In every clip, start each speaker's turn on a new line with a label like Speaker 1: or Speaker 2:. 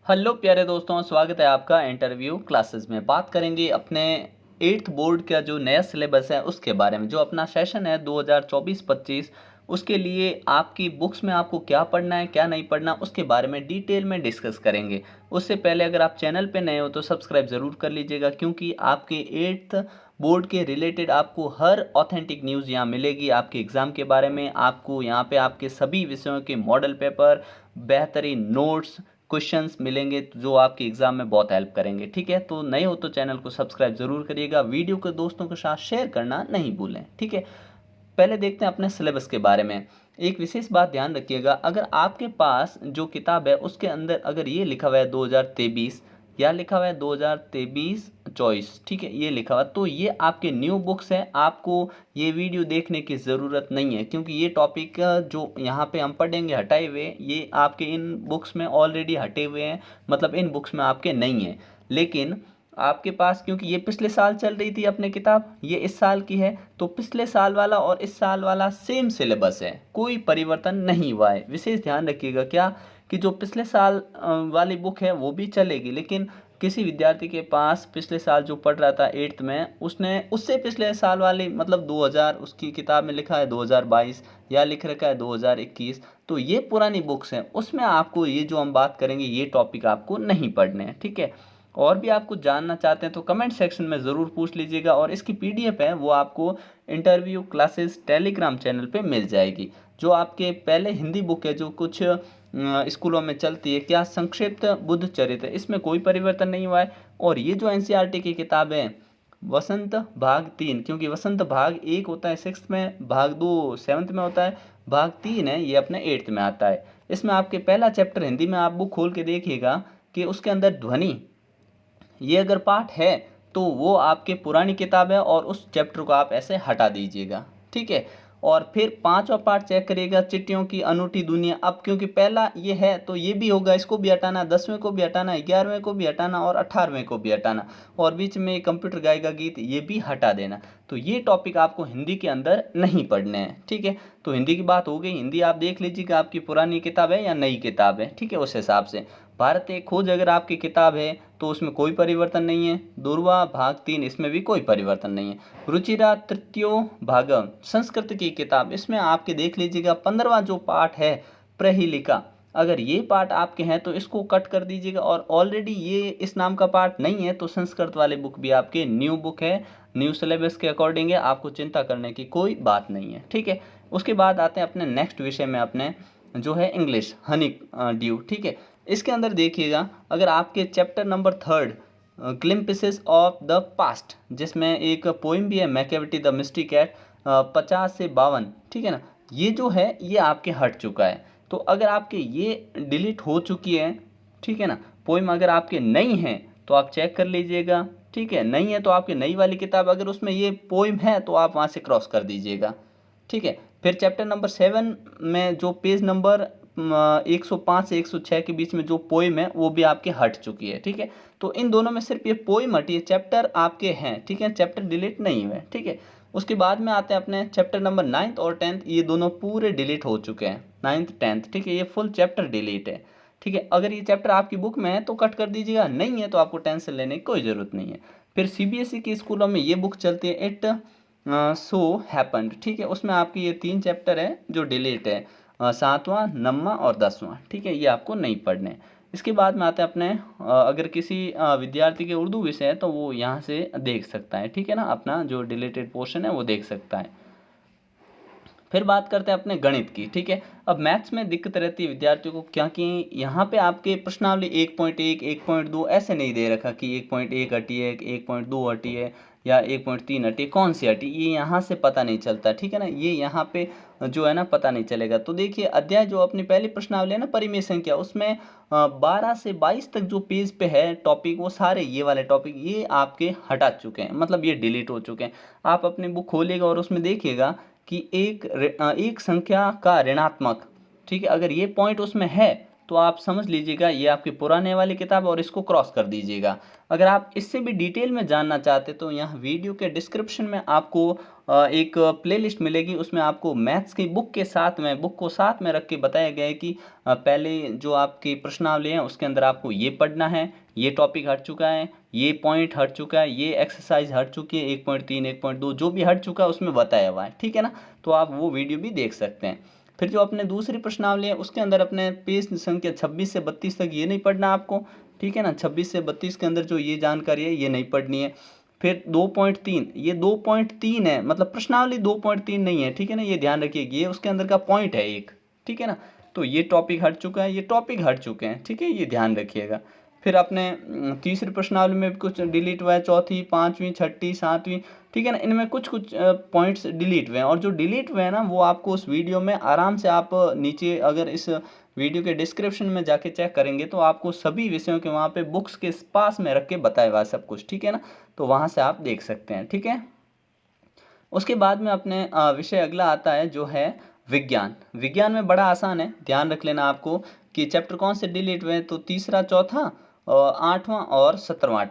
Speaker 1: Hello प्यारे दोस्तों, स्वागत है आपका इंटरव्यू क्लासेस में। बात करेंगे अपने 8th बोर्ड का जो नया सिलेबस है उसके बारे में। जो अपना सेशन है 2024-25 उसके लिए आपकी बुक्स में आपको क्या पढ़ना है क्या नहीं पढ़ना उसके बारे में डिटेल में डिस्कस करेंगे। उससे पहले अगर आप चैनल पे नए हो तो सब्सक्राइब ज़रूर कर लीजिएगा, क्योंकि आपके 8th बोर्ड के रिलेटेड आपको हर ऑथेंटिक न्यूज़ यहाँ मिलेगी। आपके एग्ज़ाम के बारे में आपको यहाँ पे आपके सभी विषयों के मॉडल पेपर, बेहतरीन नोट्स, क्वेश्चंस मिलेंगे जो आपके एग्जाम में बहुत हेल्प करेंगे। ठीक है, तो नए हो तो चैनल को सब्सक्राइब जरूर करिएगा, वीडियो को दोस्तों के साथ शेयर करना नहीं भूलें। ठीक है, पहले देखते हैं अपने सिलेबस के बारे में। एक विशेष बात ध्यान रखिएगा, अगर आपके पास जो किताब है उसके अंदर अगर ये लिखा हुआ है 2023 या लिखा हुआ है 2023-24, ठीक है, ये लिखा हुआ, तो ये आपके न्यू बुक्स है। आपको ये वीडियो देखने की ज़रूरत नहीं है, क्योंकि ये टॉपिक जो यहाँ पे हम पढ़ेंगे हटाए हुए, ये आपके इन बुक्स में ऑलरेडी हटे हुए हैं, मतलब इन बुक्स में आपके नहीं है। लेकिन आपके पास, क्योंकि ये पिछले साल चल रही थी अपनी किताब, ये इस साल की है, तो पिछले साल वाला और इस साल वाला सेम सिलेबस है, कोई परिवर्तन नहीं हुआ है। विशेष ध्यान रखिएगा क्या कि जो पिछले साल वाली बुक है वो भी चलेगी, लेकिन किसी विद्यार्थी के पास पिछले साल जो पढ़ रहा था 8th में, उसने उससे पिछले साल वाली मतलब 2000, उसकी किताब में लिखा है 2022 या लिख रखा है 2021, तो ये पुरानी बुक्स हैं, उसमें आपको ये जो हम बात करेंगे ये टॉपिक आपको नहीं पढ़ने हैं। ठीक है, और भी आप कुछ जानना चाहते हैं तो कमेंट सेक्शन में ज़रूर पूछ लीजिएगा, और इसकी पीडीएफ है वो आपको इंटरव्यू क्लासेस टेलीग्राम चैनल पे मिल जाएगी। जो आपके पहले हिंदी बुक है जो कुछ स्कूलों में चलती है, क्या संक्षिप्त बुद्ध चरित्र, इसमें कोई परिवर्तन नहीं हुआ है। और ये जो एनसीईआरटी की किताब है वसंत भाग 3, क्योंकि वसंत भाग 1 होता है 6th में, भाग 2 7th में होता है, भाग 3 है ये अपने 8th में आता है। इसमें आपके पहला चैप्टर हिंदी में आप बुक खोल के देखिएगा कि उसके अंदर ध्वनि, ये अगर पाठ है तो वो आपके पुरानी किताब है और उस चैप्टर को आप ऐसे हटा दीजिएगा। ठीक है, और फिर 5वां पार्ट चेक करिएगा, चिट्ठियों की अनूठी दुनिया। अब क्योंकि पहला ये है तो ये भी होगा, इसको भी हटाना, 10वें को भी हटाना, 11वें को भी हटाना और 18वें को भी हटाना, और बीच में कंप्यूटर गाएगा गीत ये भी हटा देना। तो ये टॉपिक आपको हिंदी के अंदर नहीं पढ़ने हैं। ठीक है, तो हिंदी की बात हो गई। हिंदी आप देख लीजिएगा आपकी पुरानी किताब है या नई किताब है। ठीक है, उस हिसाब से भारत एक खोज अगर आपकी किताब है तो उसमें कोई परिवर्तन नहीं है। दुर्वा भाग 3, इसमें भी कोई परिवर्तन नहीं है। रुचिरा तृतीयो भागम संस्कृत की किताब, इसमें आपके देख लीजिएगा 15वां जो पाठ है प्रहेलिका, अगर ये पाठ आपके हैं तो इसको कट कर दीजिएगा, और ऑलरेडी ये इस नाम का पाठ नहीं है तो संस्कृत वाले बुक भी आपके न्यू बुक है, न्यू सिलेबस के अकॉर्डिंग है, आपको चिंता करने की कोई बात नहीं है। ठीक है, उसके बाद आते हैं अपने नेक्स्ट विषय में, अपने जो है इंग्लिश हनी ड्यू। ठीक है, इसके अंदर देखिएगा, अगर आपके chapter number 3 glimpses of the past, जिसमें एक पोइम भी है मैकेविटी द मिस्ट्री कैट, 50 से 52, ठीक है ना, ये जो है ये आपके हट चुका है। तो अगर आपके ये डिलीट हो चुकी है, ठीक है ना, पोइम अगर आपके नहीं है तो आप चेक कर लीजिएगा। ठीक है, नहीं है तो आपकी नई वाली किताब अगर उसमें ये पोइम है तो आप वहाँ से क्रॉस कर दीजिएगा। ठीक है, फिर चैप्टर नंबर 7 में जो पेज नंबर 105 से 106 के बीच में जो पोइम है वो भी आपके हट चुकी है। ठीक है, तो इन दोनों में सिर्फ ये पोइम हटी है, चैप्टर आपके हैं। ठीक है, चैप्टर डिलीट नहीं हुए। ठीक है, उसके बाद में आते हैं अपने चैप्टर नंबर 9th और 10th, ये दोनों पूरे डिलीट हो चुके हैं, 9th 10th। ठीक है, ये फुल चैप्टर डिलीट है। ठीक है, अगर ये चैप्टर आपकी बुक में है तो कट कर दीजिएगा, नहीं है तो आपको टेंशन लेने की कोई ज़रूरत नहीं है। फिर सीबीएसई के स्कूलों में ये बुक चलती है इट सो हैपन्ड। ठीक है, उसमें आपकी ये 3 चैप्टर है जो डिलीट है, 7वां 9वां और 10वां। ठीक है, ये आपको नहीं पढ़ने। इसके बाद में आते हैं अपने अगर किसी विद्यार्थी के उर्दू विषय है तो वो यहाँ से देख सकता है। ठीक है ना, अपना जो डिलीटेड पोर्शन है वो देख सकता है। फिर बात करते हैं अपने गणित की। ठीक है, अब मैथ्स में दिक्कत रहती है विद्यार्थियों को, क्योंकि यहाँ पे आपके प्रश्नावली 1.1 1.2 ऐसे नहीं दे रखा कि 1.1 हटी है, 1.2 हटी है या 1.3 हटी, कौन सी हटी, ये यहाँ से पता नहीं चलता। ठीक है ना, ये यहाँ पे जो है ना पता नहीं चलेगा। तो देखिए अध्याय जो अपनी पहली प्रश्नावली है ना परिमेय संख्या, उसमें 12 से 22 तक जो पेज पे है टॉपिक, वो सारे ये वाले टॉपिक ये आपके हटा चुके हैं, मतलब ये डिलीट हो चुके हैं। आप अपनी बुक खोलिएगा और उसमें देखिएगा कि एक संख्या का ऋणात्मक, ठीक है, अगर ये पॉइंट उसमें है तो आप समझ लीजिएगा ये आपकी पुराने वाली किताब और इसको क्रॉस कर दीजिएगा। अगर आप इससे भी डिटेल में जानना चाहते तो यहाँ वीडियो के डिस्क्रिप्शन में आपको एक प्लेलिस्ट मिलेगी, उसमें आपको मैथ्स की बुक के साथ में, बुक को साथ में रख के बताया गया है कि पहले जो आपकी प्रश्नावली है उसके अंदर आपको ये पढ़ना है, ये टॉपिक हट चुका है, ये पॉइंट हट चुका है, ये एक्सरसाइज हट चुकी है, 1.3 1.2 जो भी हट चुका है उसमें बताया हुआ है, ठीक है ना। तो आप वो वीडियो भी देख सकते हैं। फिर जो अपने दूसरी प्रश्नावली है उसके अंदर अपने पेज संख्या 26 से 32 तक ये नहीं पढ़ना आपको, ठीक है ना। 26 से 32 के अंदर जो ये जानकारी है ये नहीं पढ़नी है। फिर 2.3, ये 2.3 है, मतलब प्रश्नावली 2.3 नहीं है, ठीक है ना, ये ध्यान रखिए, ये उसके अंदर का पॉइंट है एक, ठीक है ना। तो ये टॉपिक हट चुका है, ये टॉपिक हट चुके हैं, ठीक है, ये ध्यान रखिएगा। फिर अपने तीसरी प्रश्नावली में कुछ डिलीट हुआ है, चौथी, पाँचवीं, छठी, सातवीं, ठीक है ना, इनमें कुछ कुछ पॉइंट्स डिलीट हुए हैं, और जो डिलीट हुए हैं ना वो आपको उस वीडियो में आराम से आप नीचे अगर इस वीडियो के डिस्क्रिप्शन में जाके चेक करेंगे तो आपको सभी विषयों के वहाँ पे बुक्स के पास में रख के बताया हुआ सब कुछ, ठीक है ना। तो वहाँ से आप देख सकते हैं, ठीक है। उसके बाद में अपने विषय अगला आता है जो है विज्ञान। विज्ञान में बड़ा आसान है, ध्यान रख लेना आपको कि चैप्टर कौन से डिलीट हुए हैं, तो तीसरा, चौथा, आठवां और 17वां,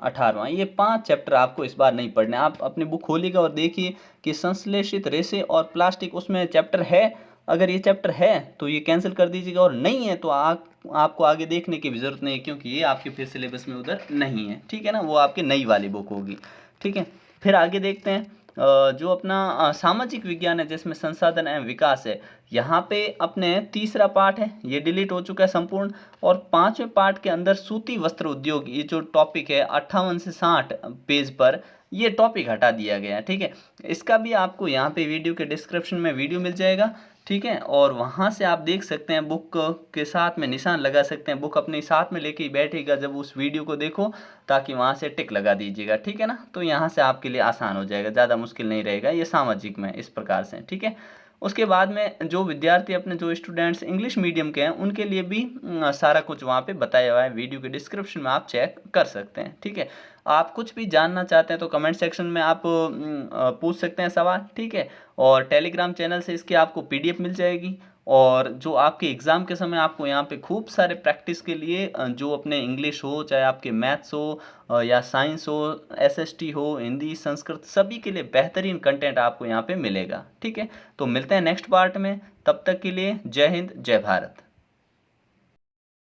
Speaker 1: 18वां, ये 5 चैप्टर आपको इस बार नहीं पढ़ने। आप अपनी बुक खोलिएगा और देखिए कि संश्लेषित रेशे और प्लास्टिक उसमें चैप्टर है। अगर ये चैप्टर है तो ये कैंसिल कर दीजिएगा, और नहीं है तो आपको आगे देखने की भी ज़रूरत नहीं है, क्योंकि ये आपके फिर सिलेबस में उधर नहीं है, ठीक है ना, वो आपकी नई वाली बुक होगी, ठीक है। फिर आगे देखते हैं जो अपना सामाजिक विज्ञान है जिसमें संसाधन एवं विकास है, यहाँ पे अपने तीसरा पार्ट है, ये डिलीट हो चुका है संपूर्ण। और 5वें पार्ट के अंदर सूती वस्त्र उद्योग, ये जो टॉपिक है 58 से 60 पेज पर, ये टॉपिक हटा दिया गया है, ठीक है। इसका भी आपको यहाँ पे वीडियो के डिस्क्रिप्शन में वीडियो मिल जाएगा, ठीक है, और वहाँ से आप देख सकते हैं, बुक के साथ में निशान लगा सकते हैं, बुक अपने साथ में लेके बैठेगा जब उस वीडियो को देखो, ताकि वहाँ से टिक लगा दीजिएगा, ठीक है ना। तो यहाँ से आपके लिए आसान हो जाएगा, ज़्यादा मुश्किल नहीं रहेगा ये सामाजिक में, इस प्रकार से, ठीक है। उसके बाद में जो विद्यार्थी अपने, जो स्टूडेंट्स इंग्लिश मीडियम के हैं, उनके लिए भी सारा कुछ वहाँ पे बताया हुआ है, वीडियो के डिस्क्रिप्शन में आप चेक कर सकते हैं, ठीक है। आप कुछ भी जानना चाहते हैं तो कमेंट सेक्शन में आप पूछ सकते हैं सवाल, ठीक है। और टेलीग्राम चैनल से इसकी आपको पीडीएफ मिल जाएगी, और जो आपके एग्ज़ाम के समय आपको यहाँ पे खूब सारे प्रैक्टिस के लिए जो अपने इंग्लिश हो, चाहे आपके मैथ्स हो या साइंस हो, एसएसटी हो, हिंदी, संस्कृत, सभी के लिए बेहतरीन कंटेंट आपको यहाँ पे मिलेगा, ठीक है। तो मिलते हैं नेक्स्ट पार्ट में, तब तक के लिए जय हिंद, जय भारत।